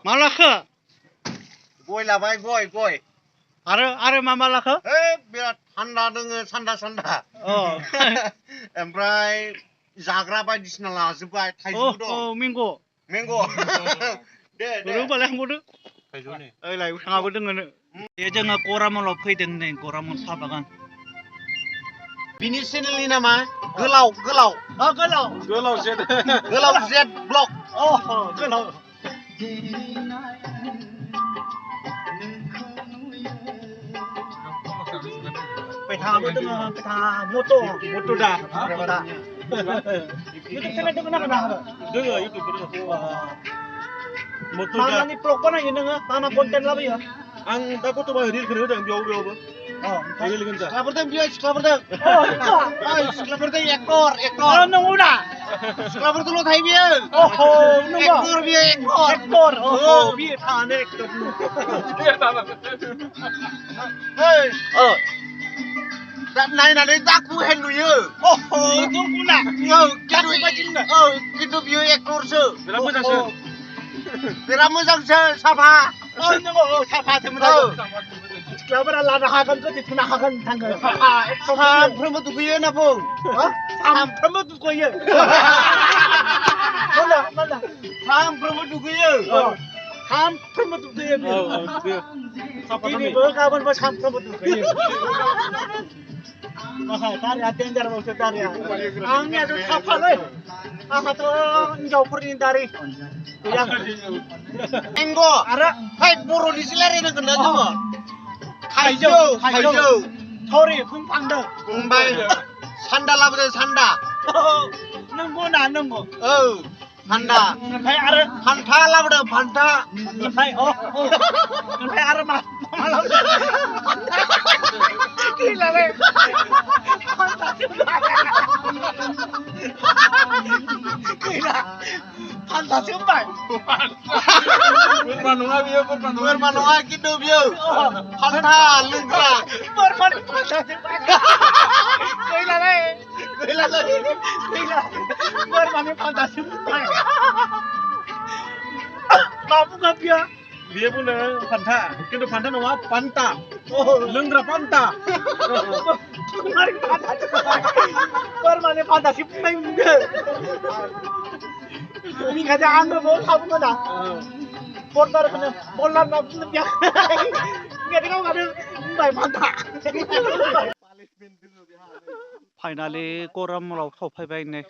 मा लाखो गय लाबाय गय आरो मा लाखो बिराद थान्दा दोङो सान्दा अ ओमफ्राय जाग्रा बायदिसिना लाजोबबाय थाइजौ दं मेंग' दे होमबालाय आंबोदो थाइजौनि ओइलाय थाङाबो दोङोनो बे जोङो गरामलाव फैदों नै गरामल साहा बागान बिनि चेनेलनि नामा गोलाव जेड ब्लग गोलावไปทางก็ต้องไปทางโมโตดาYouTube channel dong nak nak dulu YouTube dulu moto da mana ni vlog banaयो नोङो मा content लाबोयो आं दा गथ'बा रिलखौनो होदों बेयावबो रिल होगोन दा सिख्लाफोरजों एक्टर नंगौ दा सिख्लाफोरजोंल' थायो बियो नंगौ एक्टर बियो एक्टर बियो थाङानो एक्टर नायनानै दाखु हेन नुयो नंगौना खिन्थु बियो एक्टरसो बिराद मोजांसो बिराद मोजांसो साफा नंगौ साफासो मोजां सिख्लाफोरा लानो हागोन गोदोथुनो हागोन थांगोन साफा सानफ्रोमबो दुगैयो होनना बुं सानफ्रोमबो दुगैयो सानफ्रोमबो दुगैयो सानफ्रोमबो दुगैयो दिनैबो गाबोनबो सानफ्रोमबो दुगैयो दारिया डेन्जारबावसो दारिया आंनियाथ' साफालै आंहाथ' हिनजावफोरनि दारि गैया मेंग' आरो फाय बर'निसो रायलायनांगोन ना जोङो थाइजौ सरि बुंफ्लांदों ओमफ्राय सान्दा लाबोदों सान्दा नंगौ ना नंगौ फान्दा ओमफ्राय आरो फान्था लाबोदों फान्था ओमफ्राय आरो मा लाबोदों गैलालै गैला फान्थासो होनबाय बोरमा नङा बियो बोरमा नङा खिन्थु बियो फान्था लोंग्रा बोरमानि फान्थासो गैलालै बोरमानि फान्थासो होनबाय मा बुङा बियो बियो बुंनो फान्था खिन्थु फान्था नङा पान्टा लोंग्रा पान्टा बोरमानि फान्थासो बुंनाय नुदों बेनिखायनो आंनोबो खाबु मोना बर्दारखौनो बल्लार होनना बुंनो बेनिखायनो गावगानो बुंबाय फान्था फाइनालि गरामलाव सफैबाय नै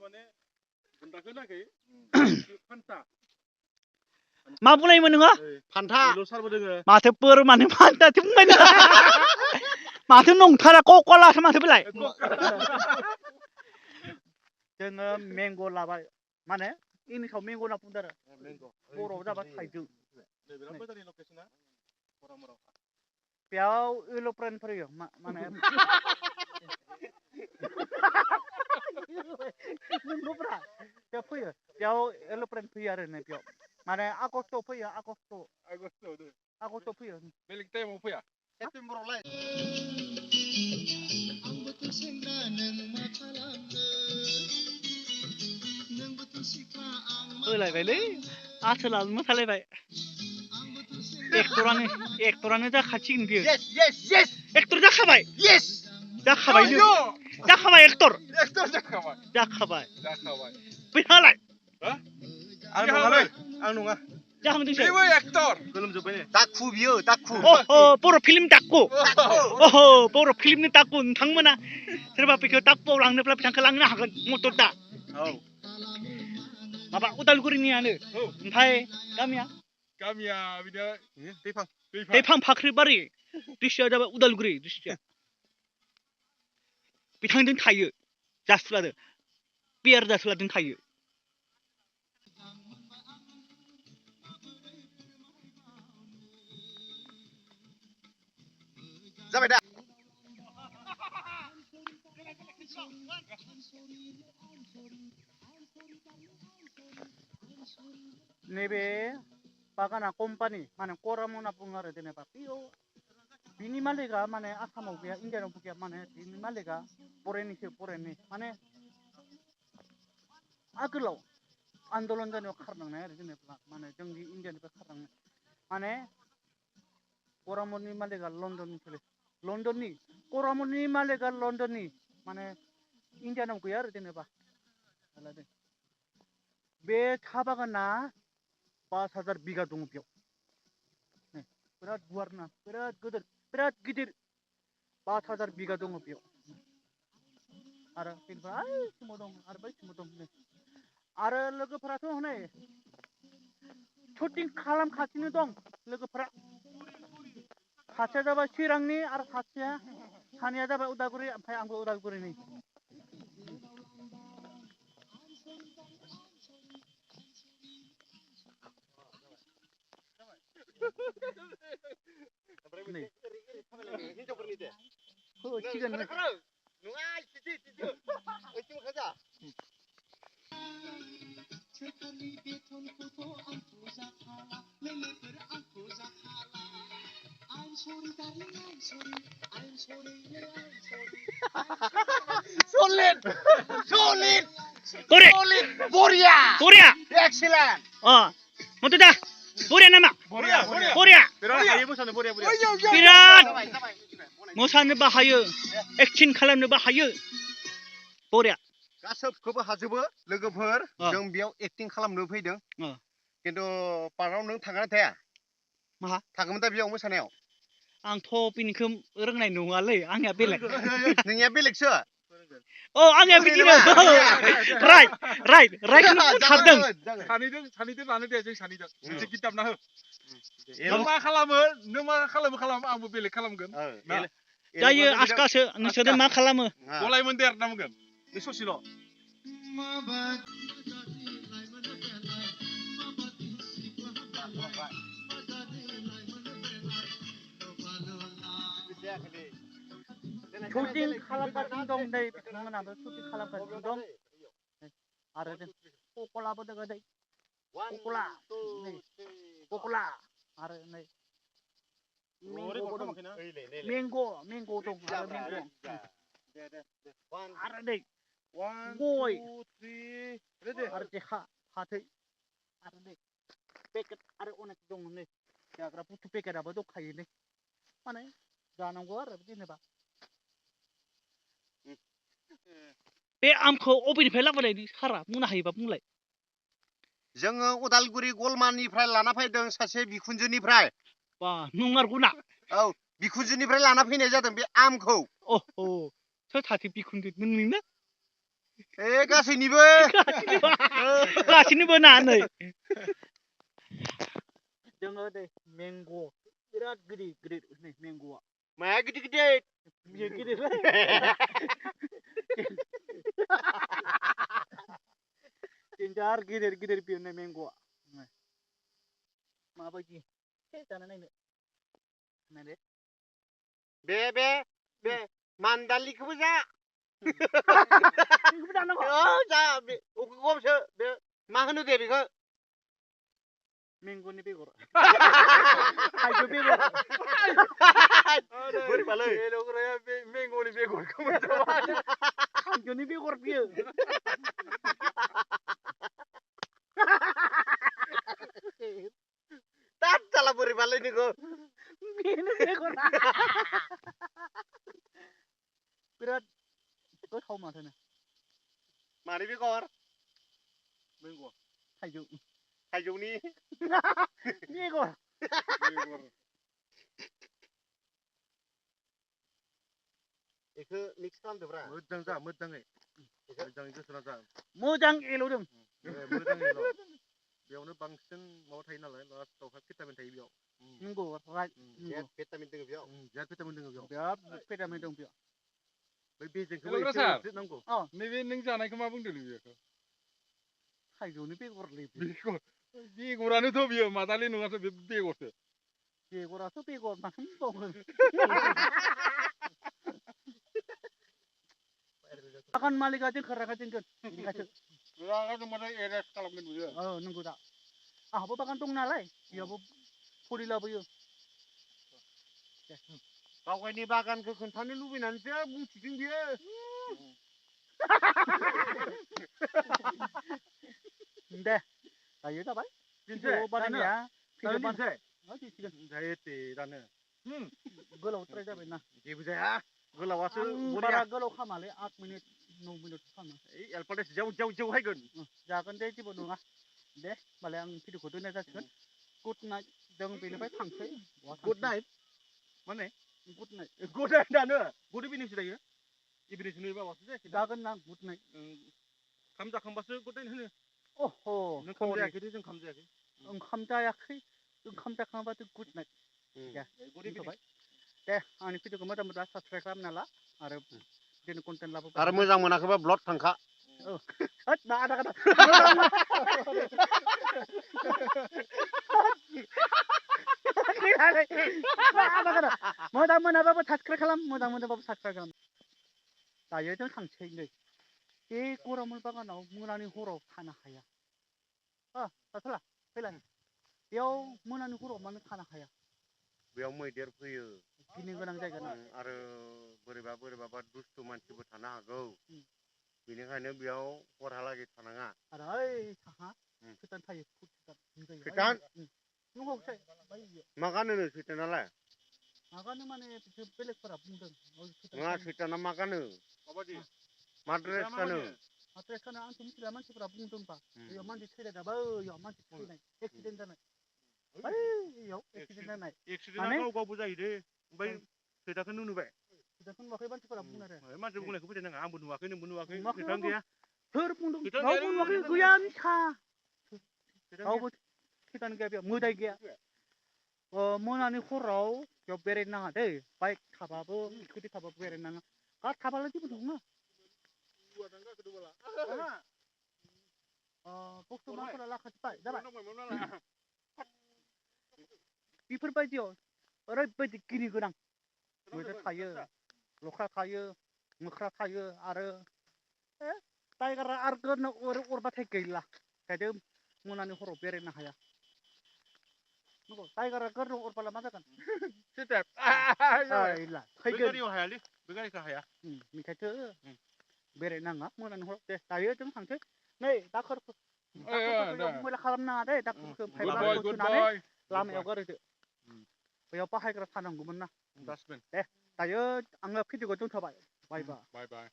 मा बुंनायमोन नोङो फान्था माथो बोरमानि फान्थासो बुंबाय माथो नंथारा ककलासो माथो बेलाय जोङो मेंग' लाबाय माने इंलिसाव मेंग' होनना बुंदों आरो बर'आव जाबाय थाइजौ बेयाव एल'प्रेन फैयो माने नंगौब्रा बेयाव फैयो बेयाव एल'प्रेन फैयो आरो नै बेयाव माने आगष्टआव फैयो आगष्टआव फैयो बेलेग टाइमाव फैया सेप्तेम्बरावलाय होलायबायलै आसोलानो मोसालायबाय एक्टरानो जाखासिगोन बियो एक्टर जाखाबाय जाखाबाय एक्टर जाखाबाय बैहालाय आं नङालै आं नङा जाखांदोंसो बेबो एक्टर गोलोमजोब्बाय दाखु बियो दाखु बर' फिल्म दाक्कु बर' फिल्मनि दाक्कु नोंथांमोना सोरबा बेखौ दाक्कुआव लांनोब्ला बिथांखौ लांनो हागोन मटर दा माबा उदालगुरिनियानो ओमफ्राय गामिया बिदिनो दैफां फाख्रिबारि डिस्ट्रिक्टआ जाबाय उदालगुरि डिस्ट्रिक्टआ बिथांजों थायो जासुलादों पियार जासुलादों थायो जाबाय दा नैबे बागाना कम्पानि माने कराम होनना बुङो आरो जेनेबा बेयाव बिनि मालिकआ माने आसामाव गैया इण्डियानावबो गैया माने बिनि मालिकआ फरेननि माने आगोलाव आन्दलन जानायाव खारनांनाय आरो जेनेबा माने जोंनि इण्डियानिफ्राय खारनांनाय माने करामरनि मालिकआ लण्डननि सोले लण्डननि करामरनि मालिकआ लण्डननि माने इण्डियानाव गैया आरो जेनेबा बे साहा बागाना 5,000 बिगा दङ बेयाव बिराद गुवार ना बिराद गिदिर 5,000 बिगा दङ बेयाव आरो बेनिफ्राय ओइ सिमाव दं आरो बै सिमाव दं आरो लोगोफोराथ' हनै शुटिं खालामगासिनो दं लोगोफोरा सासेया जाबाय चिरांनि आरो सानैया जाबाय उदालगुरि ओमफ्राय आंबो उदालगुरिनि होसिगोन Solid! Solid! Correct. Solid! Boria! Korea. Excellent! Moto dah. Korea nama. Korea. Korea. बिराद हायो मोसानो बोरिया बोरिया बिराद मोसानोबो हायो एक्टिं खालामनोबो हायो Korea. गासैखौबो हाजोबो लोगोफोर जों बेयाव एक्टिं खालामनो फैदों खिन्थु पार्कआव नों थांगोन ना थाया माहा थागोन दा बेयाव मोसानायाव आंथ' बिनिखौ रोंनाय नङालै आंनिया बेलेग नोंनिया बेलेगसो आंनिया बिदिनो राइट सारदों सानैजों लानो दे जों सानैजों मोनसे गित दामना हो नों मा खालामो आंबो बेलेग खालामगोन जायो आसखासो नोंसोरो मा खालामो गलाय मोनदेर नामगोन बे ससेल' शुटिं खालामगासिनो दं नै बिथांमोनाबो शुटिं खालामगासिनो दं आरो ककलाबो दङ नै ककला आरो नै मेंग' दं आरो नै गय आरो जेखा फाथै आरो नै पेकेट आरो अनेक दं नै जाग्रा बुस्थु पेकेटआबो दंखायो नै माने जानांगौ आरो जेनेबा बे आमखौ अबेनिफ्राय लाबोनायनि सारा बुंनो हायोबा बुंलाय जोङो उदालगुरि गलमानिफ्राय लाना फैदों सासे बिखुनजोनिफ्राय बा नंमारगौना औ बिखुनजोनिफ्राय लाना फैनाय जादों बे आमखौ सोर सासे बिखुनजो नोंनिनो गासैनिबो ना नै जोङो नै मेंग' बिराद गिदिर नै मेंग'आ माया गिदिर गिदिर गिदिर बियो नै मेंग'आ माबायदि जाना नायनो बे मान्दालिखौबो जा जा गमसो बे मा होनो दे बेखौ मेंग'नि बेगर थाइजौ बेगर बोरैबालै बे मेंग'नि बेगरखौ थाइजौनि बेगर बियो दाद जाला बोरैबालै नोङो बेनो बेगरा बिराद गोथाव माथो मानि बेगर थाइजौनि बेगर बेखौ मिक्स खालामदोब्रा मोजाङै गोसोना जा मोजां एल'दों बेयावनो बांसिन माबा थायो नालाय लास्टआवहाय भिटामिन थायो बेयाव नंगौ राइट भिटामिन दङ बेयाव बिराद भिटामिन दं बेयाव बै बेजेखौ नांगौ नैबे नों जानायखौ मा बुंदों बेखौ थाइजौनि बेगरलै बेगरानोथ' बियो मादालि नङाथ' बे बेगराथ' बेगर माथो बुंबावगोन बागान मालिकआ जोंखौ रागा जोंगोन रागा जोंबाथाय एरेस्ट खालामगोन बियो नंगौ दा आंहाबो बागान दं नालाय बेयावबो फुलि लाबोयो गावगायनि बागानखौ खोन्थानो लुबैनानैसो बुंथिदों बियो दे दायो जाबाय भिडिअ बानायनाया दिसिगोन जायोते दानो गोलावद्राय जाबायना जेबो जाया गोलावासो आं बरिया बारा गोलाव खामालै 8 मिनिट 9 मिनिट खामो ओइ एलपाटेस जेव जेव जेव हायगोन जागोन दे जेबो नङा दे होमबालाय आं भिडिअखौ दोननाय जासिगोन गुड नाइट जों बेनिफ्राय थांसै गुड नाइट माने गुड नाइट गुड नाइट दानो गुड इभिनिंसो दायो इभिनिंसो नै माबासो जायाखै दा जागोन ना गुड नाइट ओंखाम जाखांबासो गुड नाइट होनो अह नों खाम जायाखै दे जों खाम जायाखै ओंखाम जायाखै ओंखाम जाखांबाथ' गुड नाइट दे गुड इभिनिं दे आंनि भिडिअखौ मोजां मोनबा साबस्क्राइब खालामना ला आरो बिदिनो कन्टेन्ट लाबोबाय आरो मोजां मोनाखैबा ब्लड थांखा औ होद मा आदा आदा मोजां मोनाबाबो साबस्क्राइब खालाम मोजां मोनाबाबो साबस्क्राइब खालाम दायो जों थांसै नै बे गरामल बागानाव मोनानि हराव थानो हाया जाथला फैलाय बेयाव मोनानि हराव मानो थानो हाया बेयाव मैदेर फैयो गिनो गोनां जायगा ना आरो बोरैबा दुस्थु मानसिबो थानो हागौ बेनिखायनो बेयाव हरहालागै थानाङा आरो ओइ साहा खैथान थायो खैथान नंगौसै मा गानोनो सैतानालाय मा गानो माने बेलेगफोरा बुंदों नङा सैताना मा गानो माबायदि मा ड्रेस गानो आद्रेसानो आंथ' मिथिला मानसिफोरा बुंदोंबा बेयाव मानसि थैलायदाबो बेयाव मानसि थैनाय एक्सिडेन्ट जानाय बैयाव एक्सिडेन्ट जानाय एक्सिडेन्टआ गाव गावबो जायो दे ओमफ्राय सैताखौनो नुबाय सैताखौ नुवाखै मानसिफोरा बुंनो आरो मानसि बुंनायखौ फोथायनाङा आंबो नुवाखै नोंबो नुवाखै नुवाखै सैतानो गैया सोर बुंदों सैतान रावबो गैयालै, नुवाखै सैतान गैया मिसा रावबो खैथान गैया बेयाव मोदाय गैया मोनानि हराव बेयाव बेरायनो नाङा दै बाइक थाबाबो स्कुटि थाबाबो बेरायनो नाङा कार थाबालाय जेबो नङा बर्थमानफोरा लाखाजोब्बाय जाबाय बेफोरबायदियाव ओरैबायदि गिनो गोनां मैदेर थायो लख्रा थायो मोख्रा थायो आरो टाइगारा आरो गोरनो अरबाथाय गैला ओंखायनो मोनानि हराव बेरायनो हाया नंगौ टाइगारा गोरनो अरबाला मा जागोन बे गारियाव हायालै बे गारिखौ हाया ओंखायनोथ' बेरायनो नाङा मोनानि हराव दे दायो जों थांसै नै दाखोरखौ मैला खालामनाङा दे दाखोरखौ सोनानै लामायाव गारहैदो बेयाव बाहायग्रा थानांगौमोन ना डास्टबिन दे दायो आङो भिडिअखौ दोनथ'बाय बाय बाय बाय बाय